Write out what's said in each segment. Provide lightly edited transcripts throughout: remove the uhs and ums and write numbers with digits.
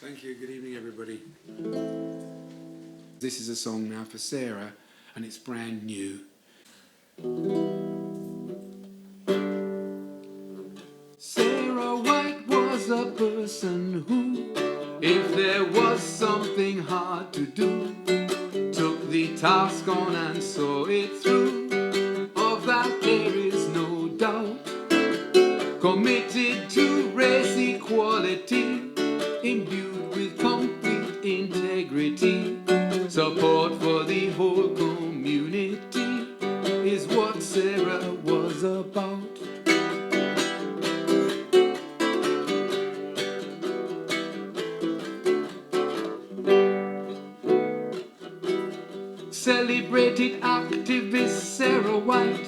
Thank you. Good evening, everybody. This is a song now for Sarah, and it's brand new. Sarah White was a person who, if there was something hard to do, took the task on and saw it through. Of that there is no doubt. Committed to race equality, imbued with complete integrity. Support for the whole community is what Sarah was about. Celebrated activist Sarah White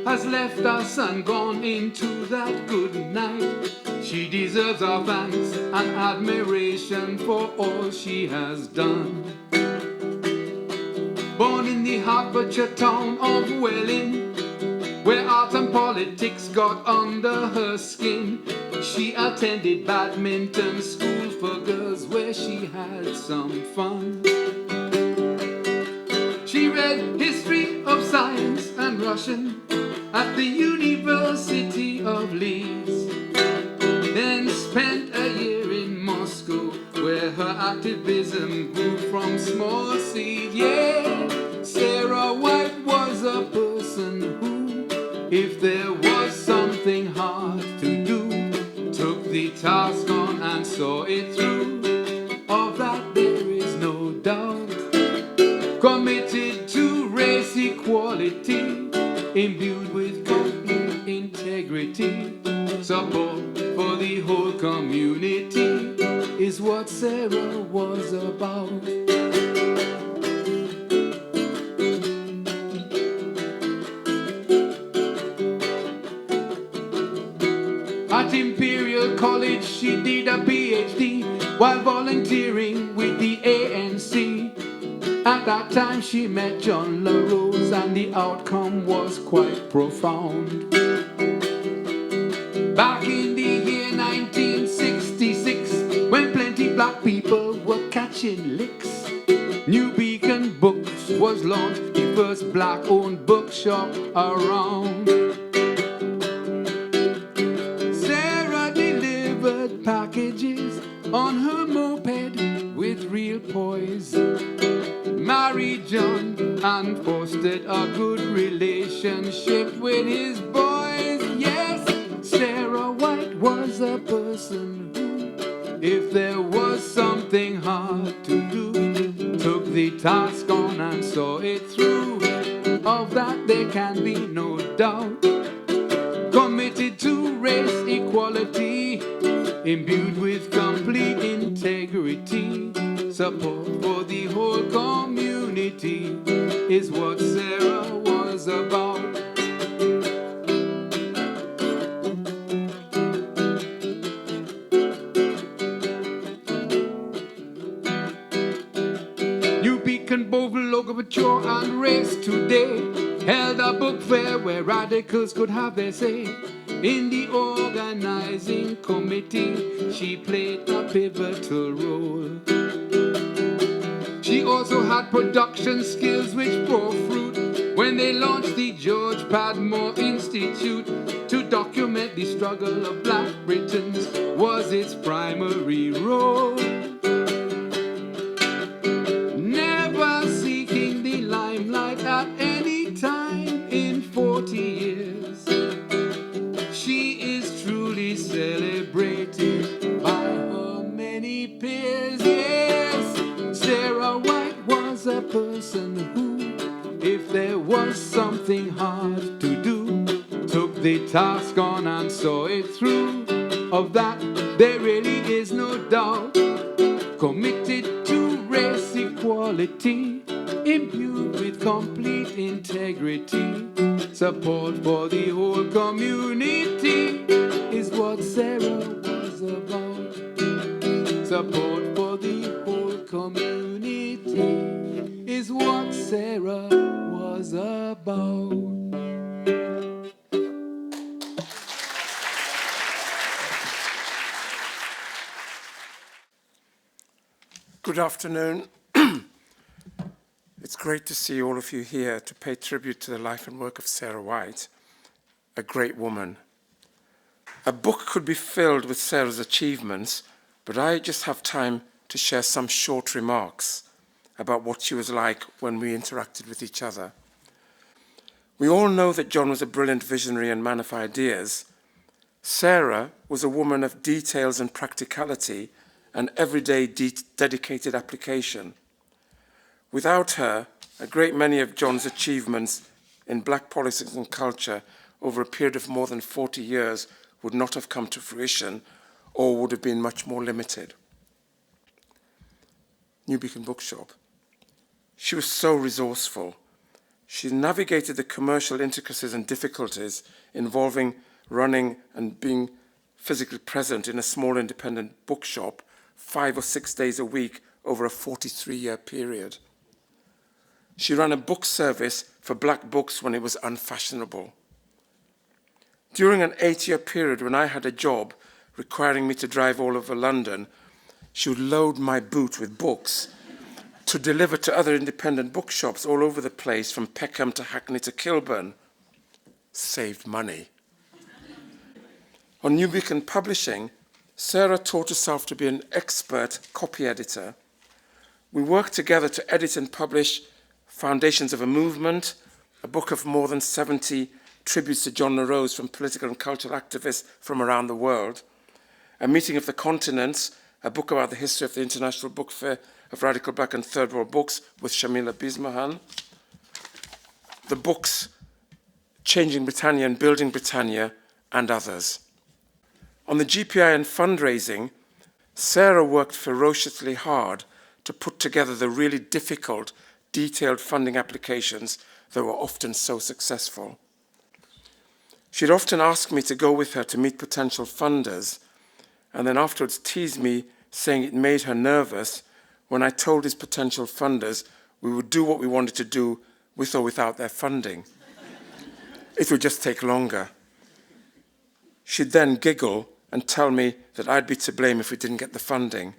has left us and gone into that good night. She deserves our thanks and admiration for all she has done. Born in the Hertfordshire town of Welling, where art and politics got under her skin, she attended badminton school for girls where she had some fun. She read history of science and Russian at the University of Leeds, then spent a year in Moscow where her activism grew from small seed. Yeah, Sarah White was a person who, if there was something hard to do, took the task on and saw it through. Of that there is no doubt. Committed to race equality, imbued with complete integrity. Support for the whole community is what Sarah was about. At Imperial College she did a PhD while volunteering with the ANC. At that time she met John LaRose and the outcome was quite profound. Back in the year 1966, when plenty black people were catching licks, New Beacon Books was launched, the first black-owned bookshop around. Sarah delivered packages on her moped with real poise, married John and fostered a good relationship with his boys. Yes, Sarah White was a person who, if there was something hard to do, took the task on and saw it through. Of that there can be no doubt. Committed to race equality, imbued with complete integrity. Support for the whole community is what Sarah was about. New Beacon, Bovill, Logomature and Race Today held a book fair where radicals could have their say. In the organizing committee, she played a pivotal role. She also had production skills which bore fruit when they launched the George Padmore Institute to document the struggle of black Britons was its primary role. Never seeking the limelight at any time in 40 years, she is truly celebrated by her many peers. Yes, Sarah White was a person who, if there was something hard to do, took the task on and saw it through. Of that there really is no doubt. Committed to race equality, imbued with complete integrity. Support for the whole community is what Sarah was about. Support for the whole community is what Sarah was about. Good afternoon. It's great to see all of you here to pay tribute to the life and work of Sarah White, a great woman. A book could be filled with Sarah's achievements, but I just have time to share some short remarks about what she was like when we interacted with each other. We all know that John was a brilliant visionary and man of ideas. Sarah was a woman of details and practicality and everyday dedicated application. Without her, a great many of John's achievements in black politics and culture over a period of more than 40 years would not have come to fruition or would have been much more limited. New Beacon Bookshop. She was so resourceful. She navigated the commercial intricacies and difficulties involving running and being physically present in a small independent bookshop 5 or 6 days a week over a 43-year period. She ran a book service for black books when it was unfashionable. During an 8-year period when I had a job requiring me to drive all over London, she would load my boot with books to deliver to other independent bookshops all over the place, from Peckham to Hackney to Kilburn. Saved money. On New Beacon Publishing, Sarah taught herself to be an expert copy editor. We worked together to edit and publish Foundations of a Movement, a book of more than 70 tributes to John La Rose from political and cultural activists from around the world, A Meeting of the Continents, a book about the history of the International Book Fair of Radical Black and Third World Books with Shamila Bismahan, the books Changing Britannia and Building Britannia, and others. On the GPI and fundraising, Sarah worked ferociously hard to put together the really difficult, detailed funding applications that were often so successful. She'd often ask me to go with her to meet potential funders, and then afterwards tease me, saying it made her nervous when I told his potential funders we would do what we wanted to do with or without their funding. It would just take longer. She'd then giggle and tell me that I'd be to blame if we didn't get the funding.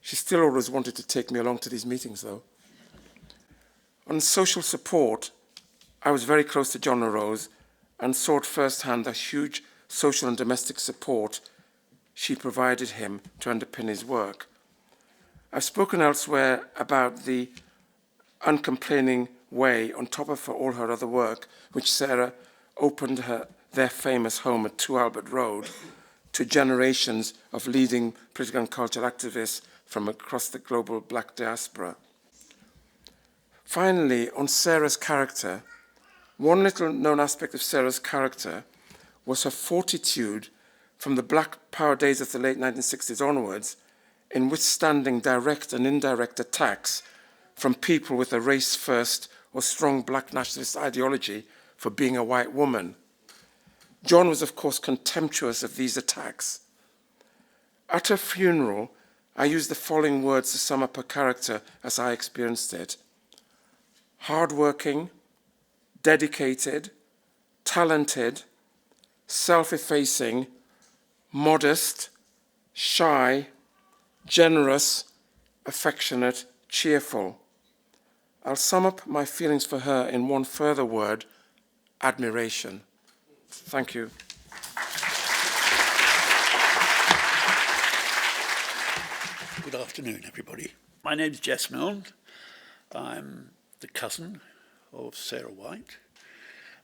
She still always wanted to take me along to these meetings, though. On social support, I was very close to John La Rose and saw at firsthand the huge social and domestic support she provided him to underpin his work. I've spoken elsewhere about the uncomplaining way, on top of all her other work, which Sarah opened their famous home at 2 Albert Road to generations of leading political and cultural activists from across the global black diaspora. Finally, on Sarah's character, one little known aspect of Sarah's character was her fortitude from the Black Power days of the late 1960s onwards in withstanding direct and indirect attacks from people with a race-first or strong black nationalist ideology for being a white woman. John was, of course, contemptuous of these attacks. At her funeral, I used the following words to sum up her character as I experienced it: hardworking, dedicated, talented, self-effacing, modest, shy, generous, affectionate, cheerful. I'll sum up my feelings for her in one further word: admiration. Thank you. Good afternoon, everybody. My name's Jess Milne. I'm the cousin of Sarah White,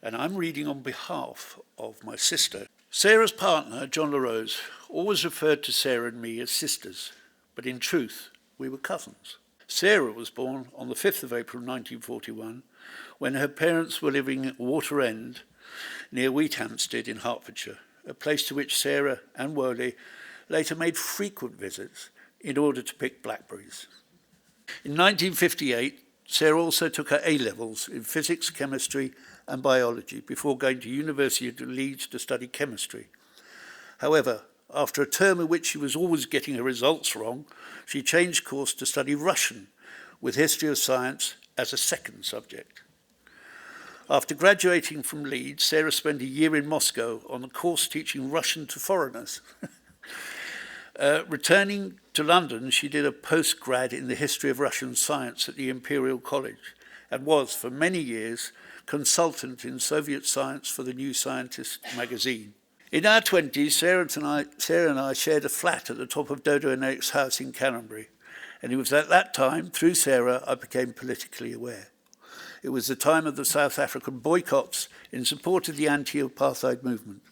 and I'm reading on behalf of my sister. Sarah's partner, John La Rose, always referred to Sarah and me as sisters, but in truth, we were cousins. Sarah was born on the 5th of April 1941, when her parents were living at Water End, near Wheathampstead in Hertfordshire, a place to which Sarah and Worley later made frequent visits in order to pick blackberries. In 1958, Sarah also took her A-levels in physics, chemistry and biology before going to University of Leeds to study chemistry. However, after a term in which she was always getting her results wrong, she changed course to study Russian, with history of science as a second subject. After graduating from Leeds, Sarah spent a year in Moscow on a course teaching Russian to foreigners. Returning to London, she did a postgrad in the history of Russian science at the Imperial College and was, for many years, consultant in Soviet science for the New Scientist magazine. In our 20s, Sarah and I shared a flat at the top of Dodo and Eric's house in Canterbury, and it was at that time, through Sarah, I became politically aware. It was the time of the South African boycotts in support of the anti-apartheid movement,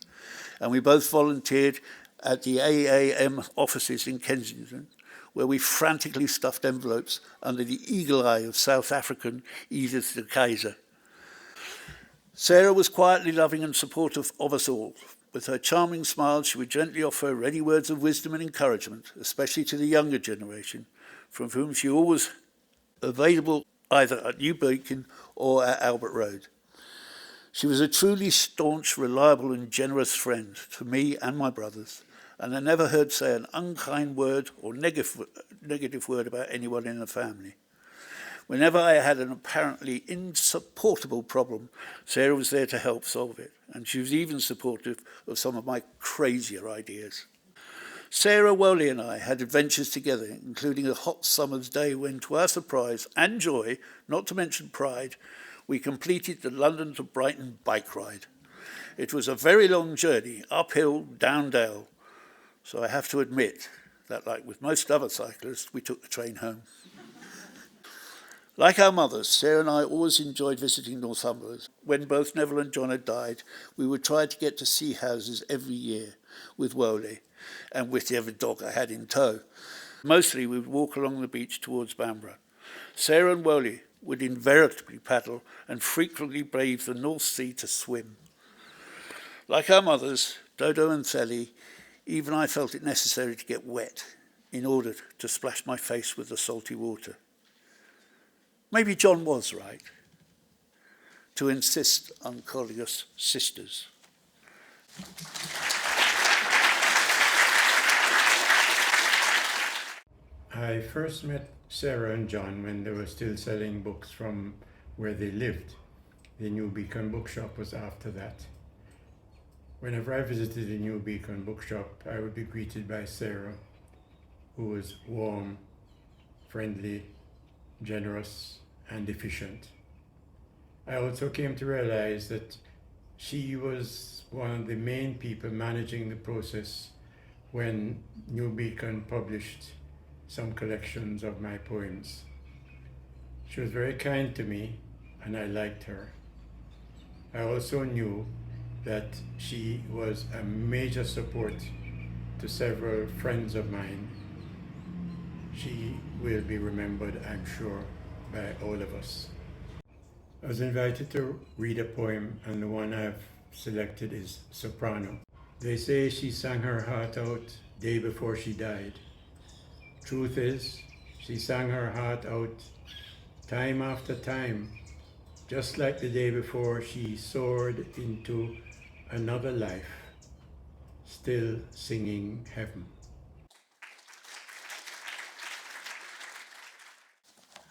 and we both volunteered at the AAM offices in Kensington, where we frantically stuffed envelopes under the eagle eye of South African Edith de Keyser. Sarah was quietly loving and supportive of us all. With her charming smile, she would gently offer ready words of wisdom and encouragement, especially to the younger generation, from whom she always available either at New Beacon or at Albert Road. She was a truly staunch, reliable and generous friend to me and my brothers, and I never heard say an unkind word or negative word about anyone in the family. Whenever I had an apparently insupportable problem, Sarah was there to help solve it, and she was even supportive of some of my crazier ideas. Sarah, Wholey and I had adventures together, including a hot summer's day when, to our surprise and joy, not to mention pride, we completed the London to Brighton bike ride. It was a very long journey, uphill, down dale, so I have to admit that, like with most other cyclists, we took the train home. Like our mothers, Sarah and I always enjoyed visiting Northumberland. When both Neville and John had died, we would try to get to see houses every year with Wholey and with every dog I had in tow. Mostly we would walk along the beach towards Bamborough. Sarah and Wholey would invariably paddle and frequently brave the North Sea to swim. Like our mothers, Dodo and Sally, even I felt it necessary to get wet in order to splash my face with the salty water. Maybe John was right to insist on calling us sisters. I first met Sarah and John when they were still selling books from where they lived. The New Beacon bookshop was after that. Whenever I visited the New Beacon bookshop, I would be greeted by Sarah, who was warm, friendly, generous, and efficient. I also came to realize that she was one of the main people managing the process when New Beacon published some collections of my poems. She was very kind to me, and I liked her. I also knew that she was a major support to several friends of mine. She will be remembered, I'm sure, by all of us. I was invited to read a poem, and the one I've selected is Soprano. They say she sang her heart out day before she died. Truth is, she sang her heart out time after time, just like the day before she soared into another life, still singing heaven.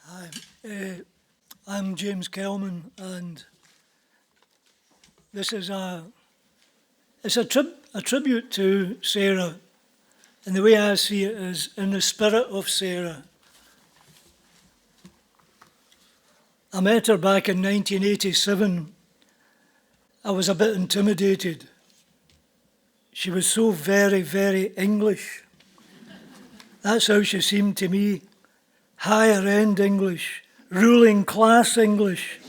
Hi, I'm James Kelman, and this is a tribute to Sarah, and the way I see it is in the spirit of Sarah. I met her back in 1987. I was a bit intimidated. She was so very, very English. That's how she seemed to me. Higher end English, ruling class English.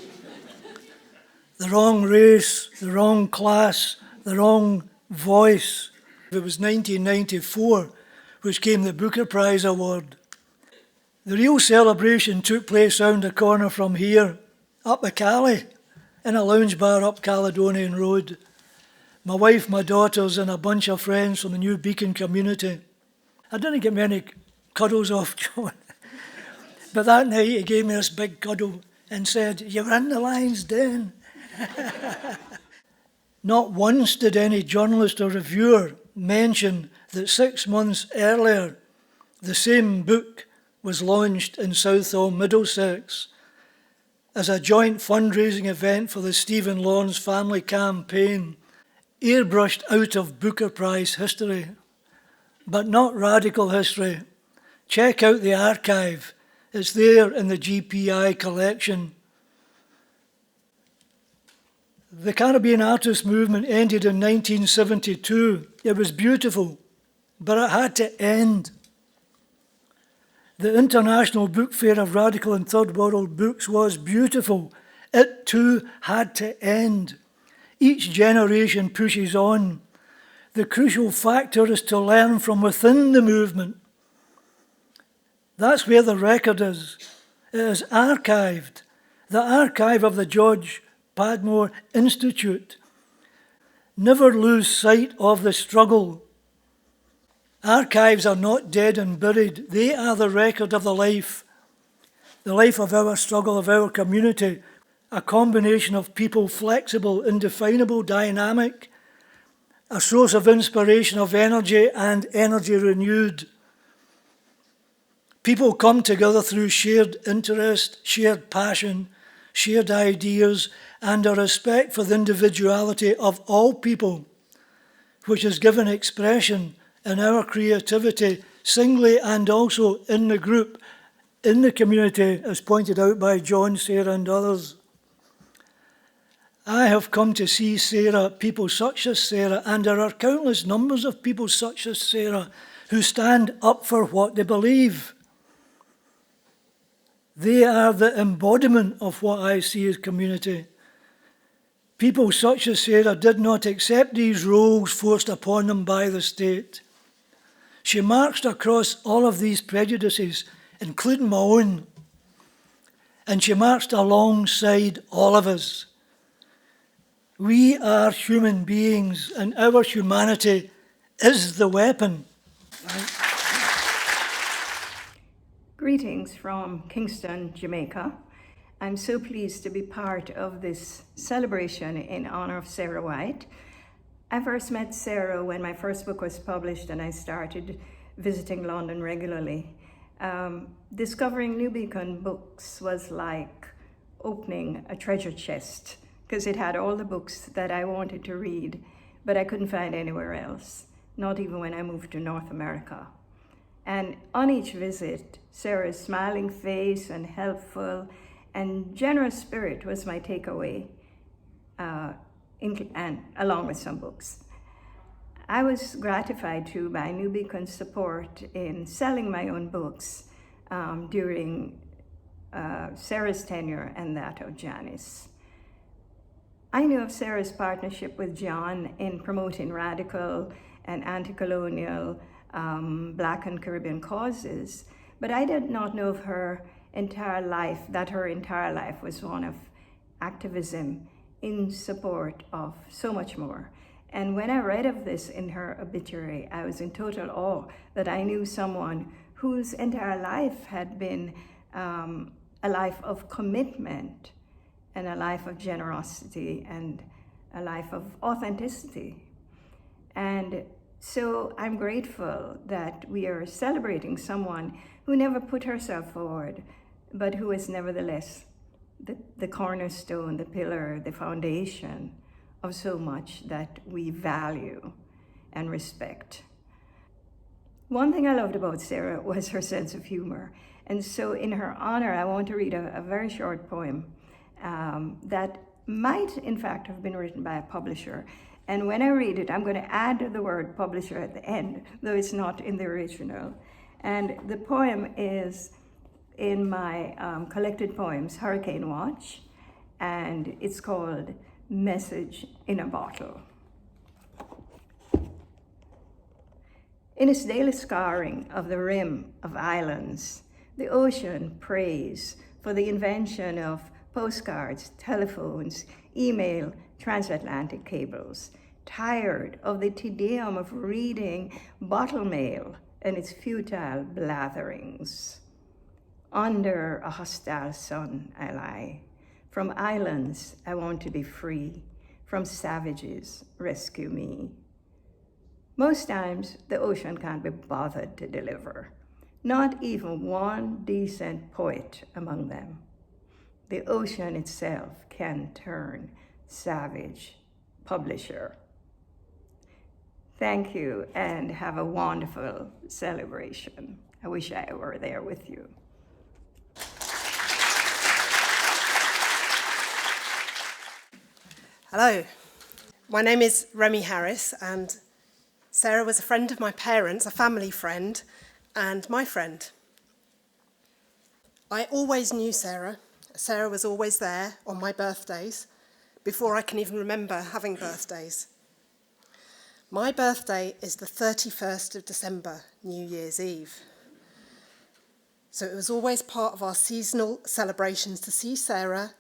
The wrong race, the wrong class, the wrong voice. It was 1994, which came the Booker Prize Award. The real celebration took place round the corner from here, up the Cali, in a lounge bar up Caledonian Road. My wife, my daughters, and a bunch of friends from the New Beacon community. I didn't get many cuddles off John. But that night he gave me this big cuddle and said, "You're in the lion's den." Not once did any journalist or reviewer mention that 6 months earlier, the same book was launched in Southall, Middlesex, as a joint fundraising event for the Stephen Lawrence Family Campaign, airbrushed out of Booker Prize history. but not radical history. Check out the archive. It's there in the GPI collection. The Caribbean artist movement ended in 1972. It was beautiful, but it had to end. The International Book Fair of Radical and Third World Books was beautiful. It too had to end. Each generation pushes on. The crucial factor is to learn from within the movement. That's where the record is. It is archived. The archive of the George Padmore Institute. Never lose sight of the struggle. Archives are not dead and buried. They are the record of the life of our struggle, of our community, a combination of people, flexible, indefinable, dynamic, a source of inspiration, of energy, and energy renewed. People come together through shared interest, shared passion, shared ideas, and a respect for the individuality of all people, which is given expression in our creativity, singly and also in the group, in the community, as pointed out by John, Sarah, and others. I have come to see Sarah, people such as Sarah, and there are countless numbers of people such as Sarah who stand up for what they believe. They are the embodiment of what I see as community. People such as Sarah did not accept these roles forced upon them by the state. She marched across all of these prejudices, including my own, and she marched alongside all of us. We are human beings, and our humanity is the weapon. Greetings from Kingston, Jamaica. I'm so pleased to be part of this celebration in honor of Sarah White. I first met Sarah when my first book was published and I started visiting London regularly. Discovering New Beacon books was like opening a treasure chest because it had all the books that I wanted to read, but I couldn't find anywhere else, not even when I moved to North America. And on each visit, Sarah's smiling face and helpful and generous spirit was my takeaway, and along with some books. I was gratified too by New Beacon's support in selling my own books during Sarah's tenure and that of Janice. I knew of Sarah's partnership with John in promoting radical and anti-colonial Black and Caribbean causes, but I did not know of her entire life, that her entire life was one of activism in support of so much more. And when I read of this in her obituary, I was in total awe that I knew someone whose entire life had been a life of commitment and a life of generosity and a life of authenticity. And so I'm grateful that we are celebrating someone who never put herself forward, but who is nevertheless the cornerstone, the pillar, the foundation of so much that we value and respect. One thing I loved about Sarah was her sense of humor. And so in her honor, I want to read a very short poem that might in fact have been written by a publisher. And when I read it, I'm going to add the word publisher at the end, though it's not in the original. And the poem is in my collected poems, Hurricane Watch, and it's called Message in a Bottle. In its daily scarring of the rim of islands, the ocean prays for the invention of postcards, telephones, email, transatlantic cables, tired of the tedium of reading bottle mail and its futile blatherings. Under a hostile sun I lie. From islands I want to be free. From savages rescue me. Most times the ocean can't be bothered to deliver. Not even one decent poet among them. The ocean itself can turn savage publisher. Thank you, and have a wonderful celebration. I wish I were there with you. Hello, my name is Remi Harris, and Sarah was a friend of my parents, a family friend, and my friend. I always knew Sarah. Sarah was always there on my birthdays, before I can even remember having birthdays. My birthday is the 31st of December, New Year's Eve. So it was always part of our seasonal celebrations to see Sarah,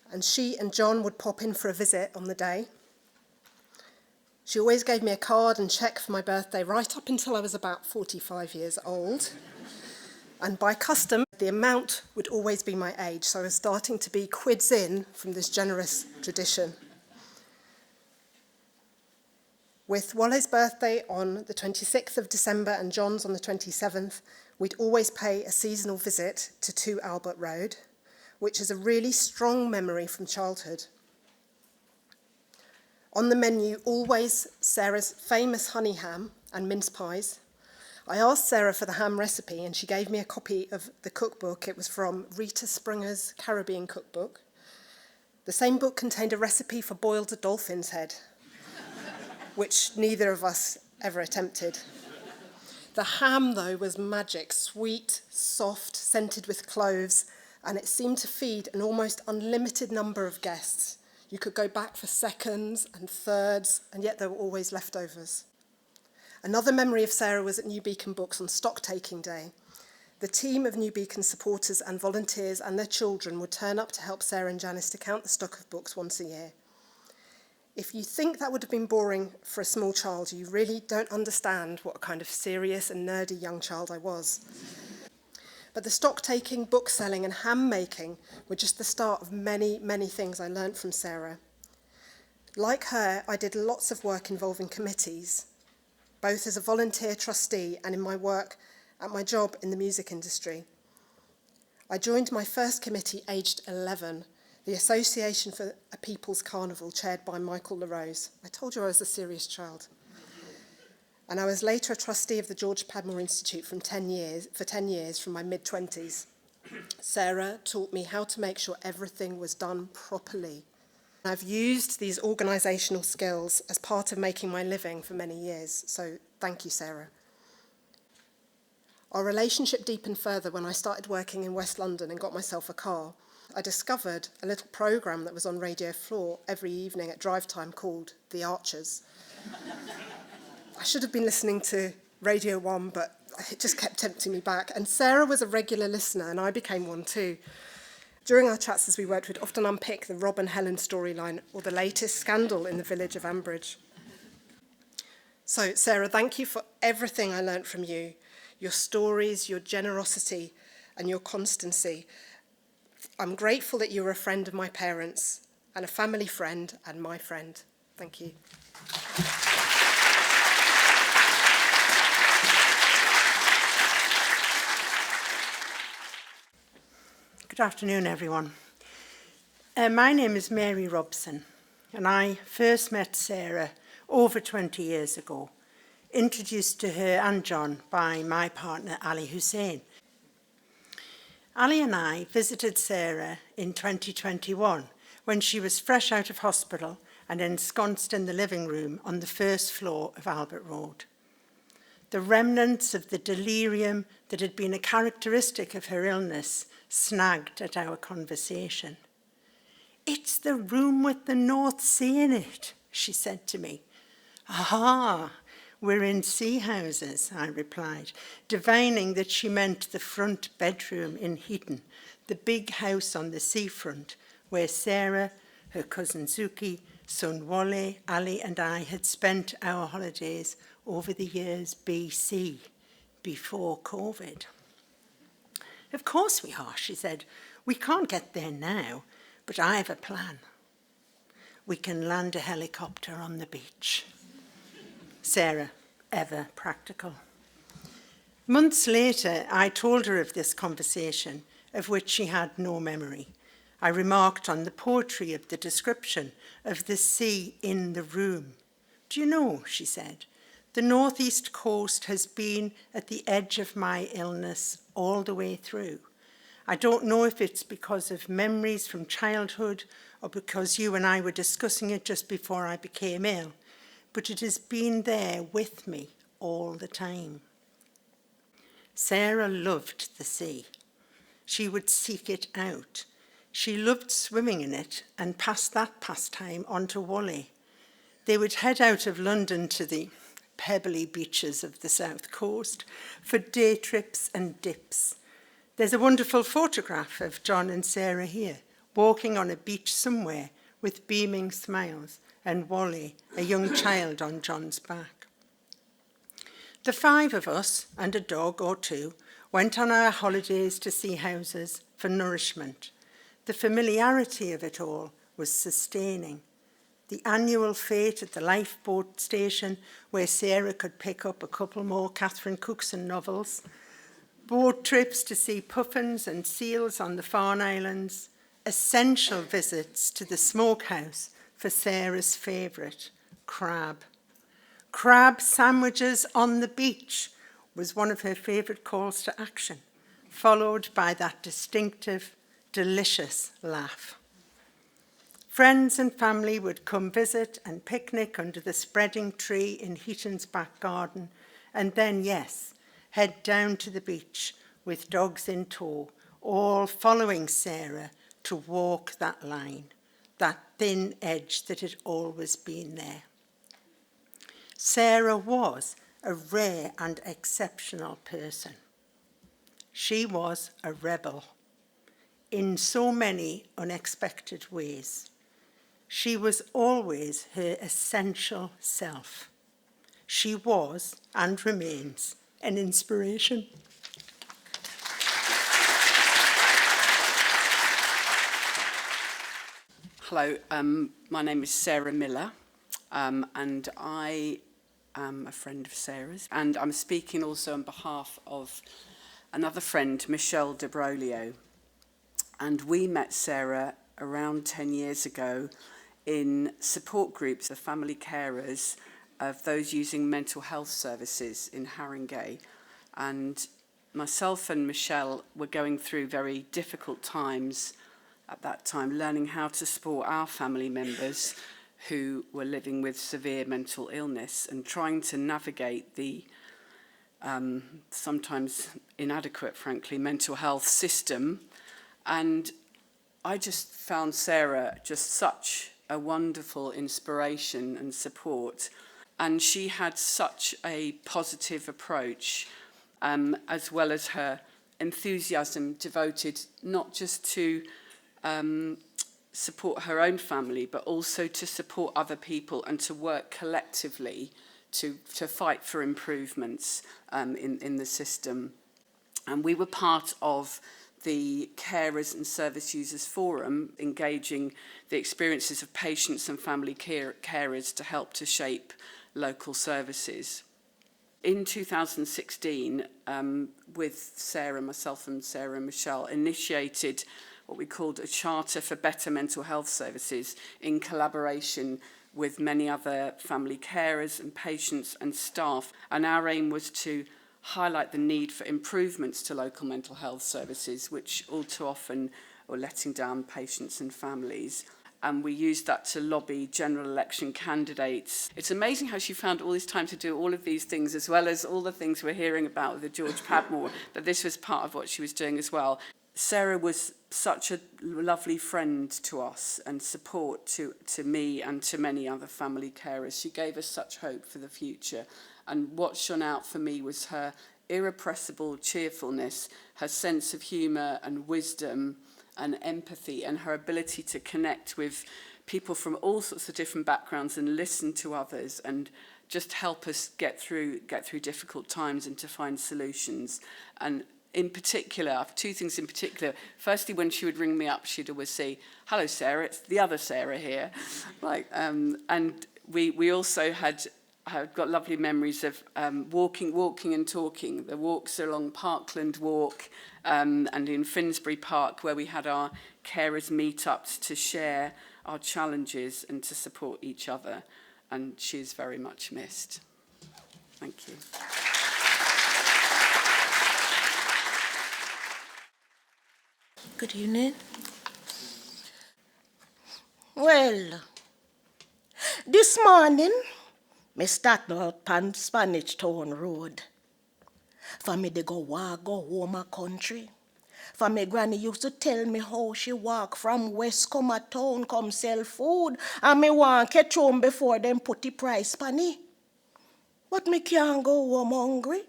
and she and John would pop in for a visit on the day. She always gave me a card and cheque for my birthday right up until I was about 45 years old. And by custom, the amount would always be my age, so I was starting to be quids in from this generous tradition. With Wally's birthday on the 26th of December and John's on the 27th, we'd always pay a seasonal visit to 2 Albert Road, which is a really strong memory from childhood. On the menu, always Sarah's famous honey ham and mince pies. I asked Sarah for the ham recipe, and she gave me a copy of the cookbook. It was from Rita Springer's Caribbean Cookbook. The same book contained a recipe for boiled dolphin's head, which neither of us ever attempted. The ham, though, was magic, sweet, soft, scented with cloves, and it seemed to feed an almost unlimited number of guests. You could go back for seconds and thirds, and yet there were always leftovers. Another memory of Sarah was at New Beacon Books on stock-taking day. The team of New Beacon supporters and volunteers and their children would turn up to help Sarah and Janice to count the stock of books once a year. If you think that would have been boring for a small child, you really don't understand what kind of serious and nerdy young child I was. But the stock-taking, book-selling and ham-making were just the start of many, many things I learnt from Sarah. Like her, I did lots of work involving committees, both as a volunteer trustee and in my work at my job in the music industry. I joined my first committee aged 11, the Association for a People's Carnival, chaired by Michael LaRose. I told you I was a serious child. And I was later a trustee of the George Padmore Institute for 10 years from my mid-20s. Sarah taught me how to make sure everything was done properly. I've used these organisational skills as part of making my living for many years, so thank you, Sarah. Our relationship deepened further when I started working in West London and got myself a car. I discovered a little programme that was on Radio 4 every evening at drive time called The Archers. I should have been listening to Radio 1, but it just kept tempting me back. And Sarah was a regular listener, and I became one too. During our chats as we worked, we'd often unpick the Rob and Helen storyline or the latest scandal in the village of Ambridge. So, Sarah, thank you for everything I learnt from you, your stories, your generosity, and your constancy. I'm grateful that you were a friend of my parents, and a family friend, and my friend. Thank you. Good afternoon, everyone. My name is Mary Robson, and I first met Sarah over 20 years ago, introduced to her and John by my partner, Ali Hussein. Ali and I visited Sarah in 2021 when she was fresh out of hospital and ensconced in the living room on the first floor of Albert Road. The remnants of the delirium that had been a characteristic of her illness snagged at our conversation. "It's the room with the North Sea in it," she said to me. "Aha, we're in sea houses," I replied, divining that she meant the front bedroom in Heaton, the big house on the seafront, where Sarah, her cousin Zuki, son Wale, Ali and I had spent our holidays over the years BC, before COVID. "Of course we are," she said. "We can't get there now, but I have a plan. We can land a helicopter on the beach." Sarah, ever practical. Months later, I told her of this conversation, of which she had no memory. I remarked on the poetry of the description of the sea in the room. "Do you know," she said, The northeast coast has been at the edge of my illness all the way through. I don't know if it's because of memories from childhood or because you and I were discussing it just before I became ill, but it has been there with me all the time. Sarah loved the sea. She would seek it out. She loved swimming in it and passed that pastime on to Whalley. They would head out of London to the pebbly beaches of the south coast for day trips and dips. There's a wonderful photograph of John and Sarah here, walking on a beach somewhere with beaming smiles, and Whalley, a young child on John's back. The five of us, and a dog or two, went on our holidays to sea houses for nourishment. The familiarity of it all was sustaining. The annual fete at the lifeboat station, where Sarah could pick up a couple more Catherine Cookson novels, boat trips to see puffins and seals on the Farne Islands, essential visits to the smokehouse for Sarah's favourite, crab. Crab sandwiches on the beach was one of her favourite calls to action, followed by that distinctive, delicious laugh. Friends and family would come visit and picnic under the spreading tree in Heaton's back garden, and then, yes, head down to the beach with dogs in tow, all following Sarah to walk that line, that thin edge that had always been there. Sarah was a rare and exceptional person. She was a rebel in so many unexpected ways. She was always her essential self. She was and remains an inspiration. Hello, my name is Sarah Miller, and I am a friend of Sarah's. And I'm speaking also on behalf of another friend, Michelle de Brolio. And we met Sarah around 10 years ago in support groups, the family carers of those using mental health services in Haringey. And myself and Michelle were going through very difficult times at that time, learning how to support our family members who were living with severe mental illness and trying to navigate the sometimes inadequate, frankly, mental health system. And I just found Sarah just such a wonderful inspiration and support. And she had such a positive approach, as well as her enthusiasm devoted not just to support her own family, but also to support other people and to work collectively to fight for improvements in the system. And we were part of the Carers and Service Users Forum, engaging the experiences of patients and family carers to help to shape local services. In 2016, with Sarah, myself and Sarah and Michelle, initiated what we called a Charter for Better Mental Health Services in collaboration with many other family carers and patients and staff. And our aim was to highlight the need for improvements to local mental health services, which all too often are letting down patients and families. And we used that to lobby general election candidates. It's amazing how she found all this time to do all of these things, as well as all the things we're hearing about with the George Padmore, that this was part of what she was doing as well. Sarah was such a lovely friend to us and support to me and to many other family carers. She gave us such hope for the future. And what shone out for me was her irrepressible cheerfulness, her sense of humour and wisdom and empathy, and her ability to connect with people from all sorts of different backgrounds and listen to others and just help us get through difficult times and to find solutions. And in particular, two things in particular. Firstly, when she would ring me up, she'd always say, "Hello, Sarah, it's the other Sarah here." And we also I've got lovely memories of walking and talking. The walks along Parkland Walk and in Finsbury Park, where we had our carers meetups to share our challenges and to support each other. And she is very much missed. Thank you. Good evening. Well, this morning, me start out on Spanish Town Road. For me, they go home a country. For me, granny used to tell me how she walk from West come a town, come sell food, and me want catch home before them put the price on it. But me can't go home hungry.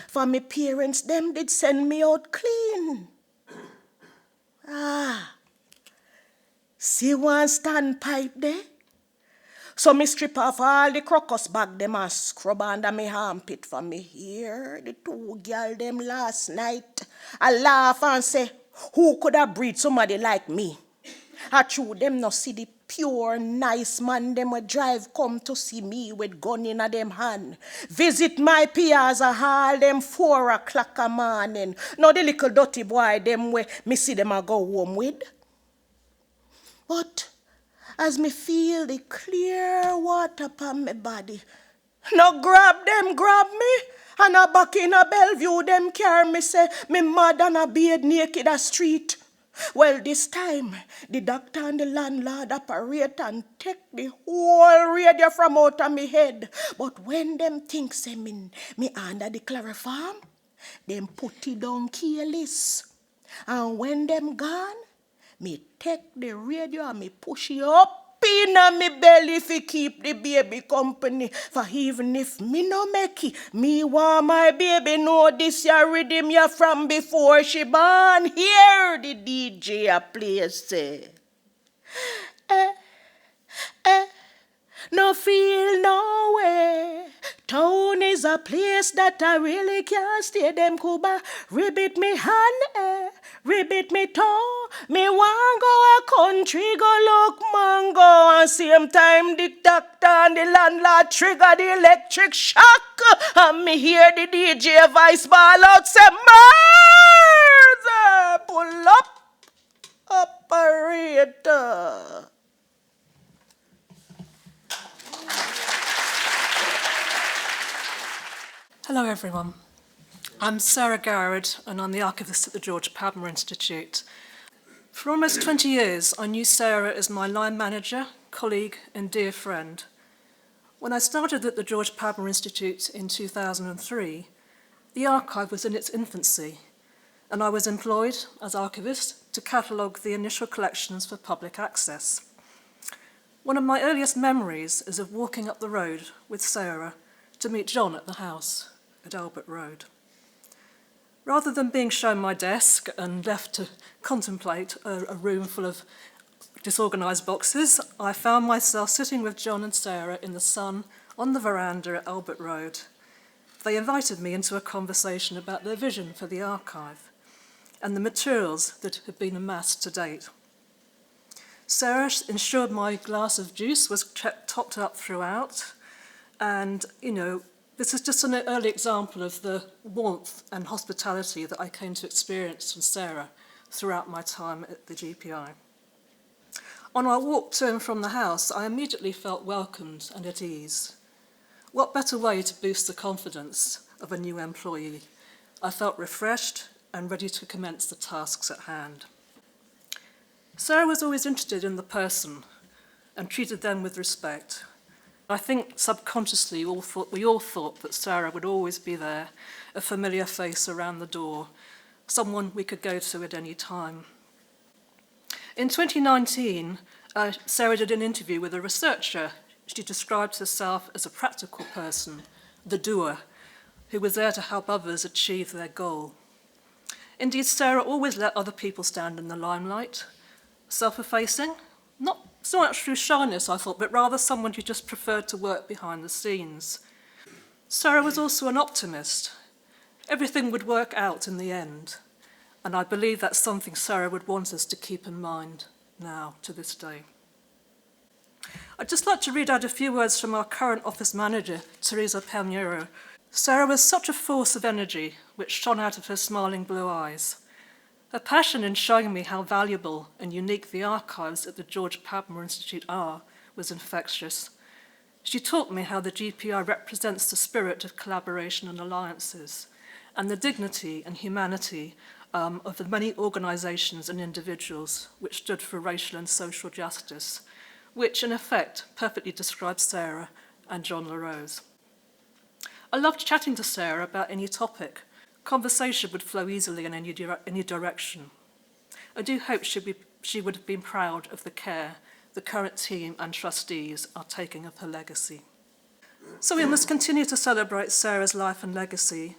For me parents, them did send me out clean. See one standpipe there? So me strip off all the crocus bag them and scrub under me armpit for me hear the two girl them last night. I laugh and say, who could have breed somebody like me? I true them no see the pure nice man them would drive come to see me with gun in a them hand. Visit my piazza hall them 4 o'clock a morning. Now the little dirty boy them way me see them a go home with. But as me feel the clear water upon my body, no grab me, and a back in a Bellevue them carry me say, me mad and a beard naked a street. Well, this time, the doctor and the landlord operate and take the whole radio from out of me head. But when them think say me under the chloroform, them put it down careless. And when them gone, me take the radio and me push it up in me belly if keep the baby company. For even if me no make it, me want my baby know this ya rhythm ya from before she born. Hear the DJ a play say. No feel no way. Town is a place that I really can't stay. Them Cuba ribbit me hand, ribbit me toe. Me want go a country, go look mango. And same time the doctor and the landlord trigger the electric shock. And me hear the DJ voice ball out say, murder! Pull up, operator. Hello everyone, I'm Sarah Garrod and I'm the archivist at the George Padmore Institute. For almost 20 years I knew Sarah as my line manager, colleague and dear friend. When I started at the George Padmore Institute in 2003, the archive was in its infancy and I was employed as archivist to catalogue the initial collections for public access. One of my earliest memories is of walking up the road with Sarah to meet John at the house at Albert Road. Rather than being shown my desk and left to contemplate a room full of disorganised boxes, I found myself sitting with John and Sarah in the sun on the veranda at Albert Road. They invited me into a conversation about their vision for the archive and the materials that had been amassed to date. Sarah ensured my glass of juice was kept topped up throughout, and, this is just an early example of the warmth and hospitality that I came to experience from Sarah throughout my time at the GPI. On our walk to and from the house, I immediately felt welcomed and at ease. What better way to boost the confidence of a new employee? I felt refreshed and ready to commence the tasks at hand. Sarah was always interested in the person and treated them with respect. I think subconsciously we all thought that Sarah would always be there, a familiar face around the door, someone we could go to at any time. In 2019, Sarah did an interview with a researcher. She described herself as a practical person, the doer, who was there to help others achieve their goal. Indeed, Sarah always let other people stand in the limelight, self-effacing, not so much through shyness, I thought, but rather someone who just preferred to work behind the scenes. Sarah was also an optimist. Everything would work out in the end, and I believe that's something Sarah would want us to keep in mind now, to this day. I'd just like to read out a few words from our current office manager, Teresa Palmiero. Sarah was such a force of energy which shone out of her smiling blue eyes. Her passion in showing me how valuable and unique the archives at the George Padmore Institute are was infectious. She taught me how the GPI represents the spirit of collaboration and alliances, and the dignity and humanity of the many organisations and individuals which stood for racial and social justice, which in effect perfectly describes Sarah and John LaRose. I loved chatting to Sarah about any topic. Conversation would flow easily in any direction. I do hope she would have been proud of the care the current team and trustees are taking of her legacy. So we must continue to celebrate Sarah's life and legacy.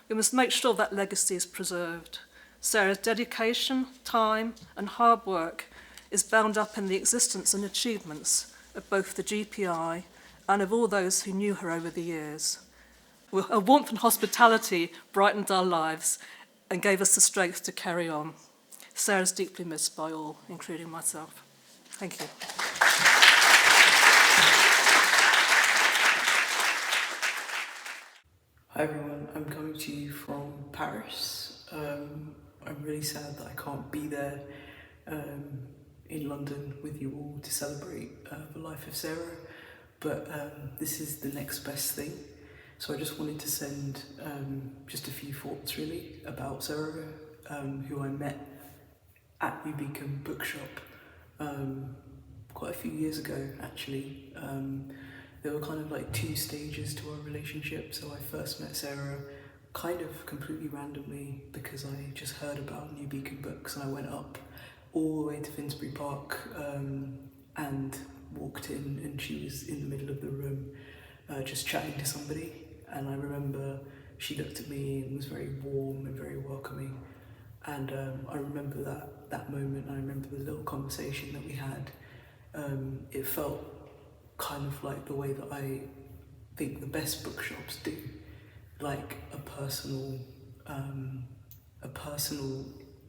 We must make sure that legacy is preserved. Sarah's dedication, time, and hard work is bound up in the existence and achievements of both the GPI and of all those who knew her over the years. Her warmth and hospitality brightened our lives and gave us the strength to carry on. Sarah's deeply missed by all, including myself. Thank you. Hi everyone, I'm coming to you from Paris. I'm really sad that I can't be there in London with you all to celebrate the life of Sarah, but this is the next best thing. So I just wanted to send just a few thoughts really about Sarah, who I met at New Beacon Bookshop quite a few years ago actually. There were kind of like two stages to our relationship. So I first met Sarah kind of completely randomly because I just heard about New Beacon Books, and I went up all the way to Finsbury Park and walked in, and she was in the middle of the room just chatting to somebody. And I remember she looked at me and was very warm and very welcoming. And I remember that moment. I remember the little conversation that we had. It felt kind of like the way that I think the best bookshops do, like a personal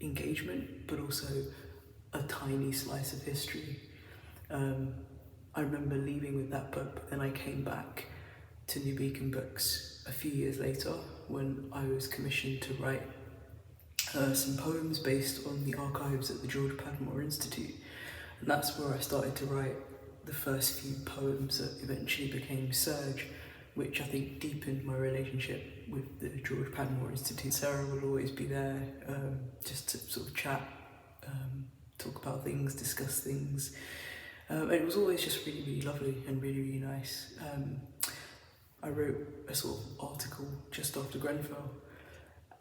engagement, but also a tiny slice of history. I remember leaving with that book, but then I came back to New Beacon Books a few years later when I was commissioned to write some poems based on the archives at the George Padmore Institute. And that's where I started to write the first few poems that eventually became Surge, which I think deepened my relationship with the George Padmore Institute. Sarah will always be there just to sort of chat, talk about things, discuss things. And it was always just really, really lovely and really, really nice. I wrote a sort of article just after Grenfell,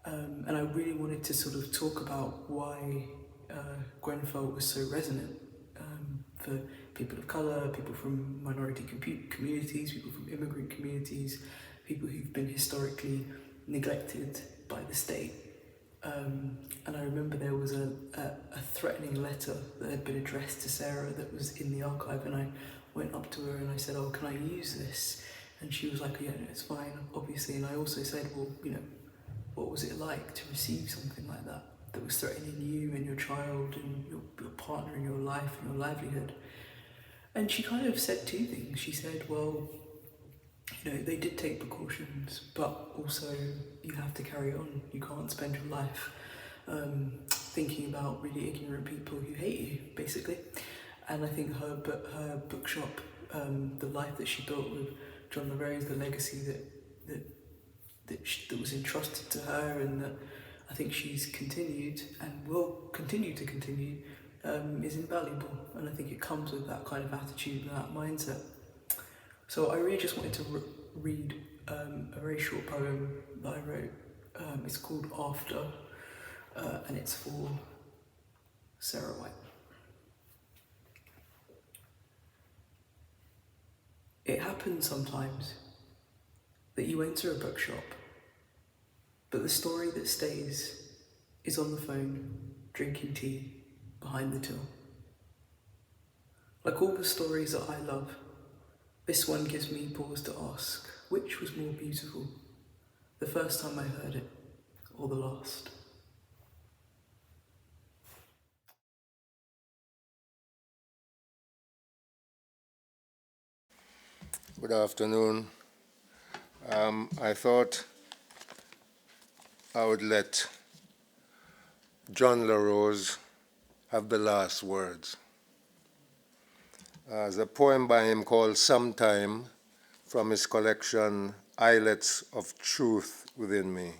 and I really wanted to sort of talk about why Grenfell was so resonant for people of colour, people from minority communities, people from immigrant communities, people who've been historically neglected by the state. And I remember there was a threatening letter that had been addressed to Sarah that was in the archive, and I went up to her and I said, "Oh, can I use this?" And she was like, "Yeah, no, it's fine, obviously." And I also said, "Well, you know, what was it like to receive something like that was threatening you and your child and your partner and your life and your livelihood?" And she kind of said two things. She said, "Well, you know, they did take precautions, but also you have to carry on. You can't spend your life thinking about really ignorant people who hate you, basically." And I think her bookshop, the life that she built with John LaRose, the legacy that was entrusted to her, and that I think she's continued and will continue to continue, is invaluable. And I think it comes with that kind of attitude and that mindset. So I really just wanted to read a very short poem that I wrote. It's called After, and it's for Sarah White. It happens sometimes that you enter a bookshop, but the story that stays is on the phone, drinking tea behind the till. Like all the stories that I love, this one gives me pause to ask, which was more beautiful, the first time I heard it, or the last? Good afternoon. I thought I would let John LaRose have the last words. There's a poem by him called Sometime from his collection, Islets of Truth Within Me.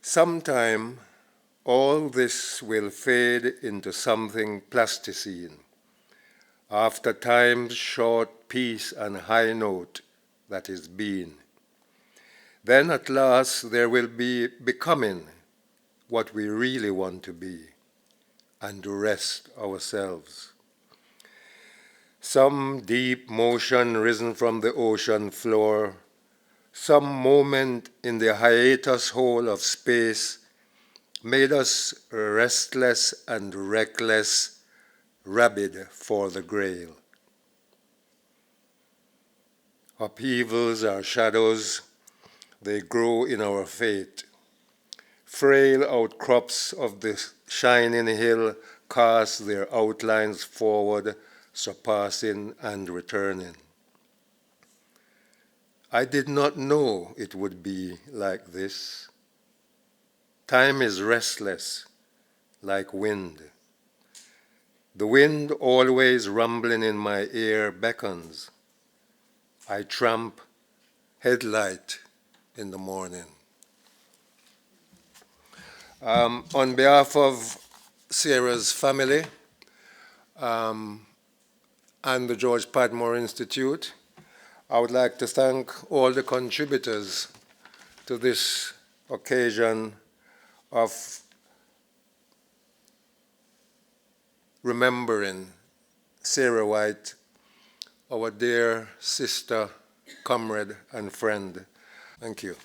Sometime, all this will fade into something plasticine, after time's short peace and high note that is being. Then at last there will be becoming what we really want to be, and to rest ourselves. Some deep motion risen from the ocean floor, some moment in the hiatus hole of space made us restless and reckless, rabid for the grail. Upheavals are shadows, they grow in our fate. Frail outcrops of the shining hill cast their outlines forward, surpassing and returning. I did not know it would be like this. Time is restless, like wind. The wind, always rumbling in my ear, beckons. I tramp headlight in the morning. On behalf of Sarah's family and the George Padmore Institute, I would like to thank all the contributors to this occasion of remembering Sarah White, our dear sister, comrade, and friend. Thank you.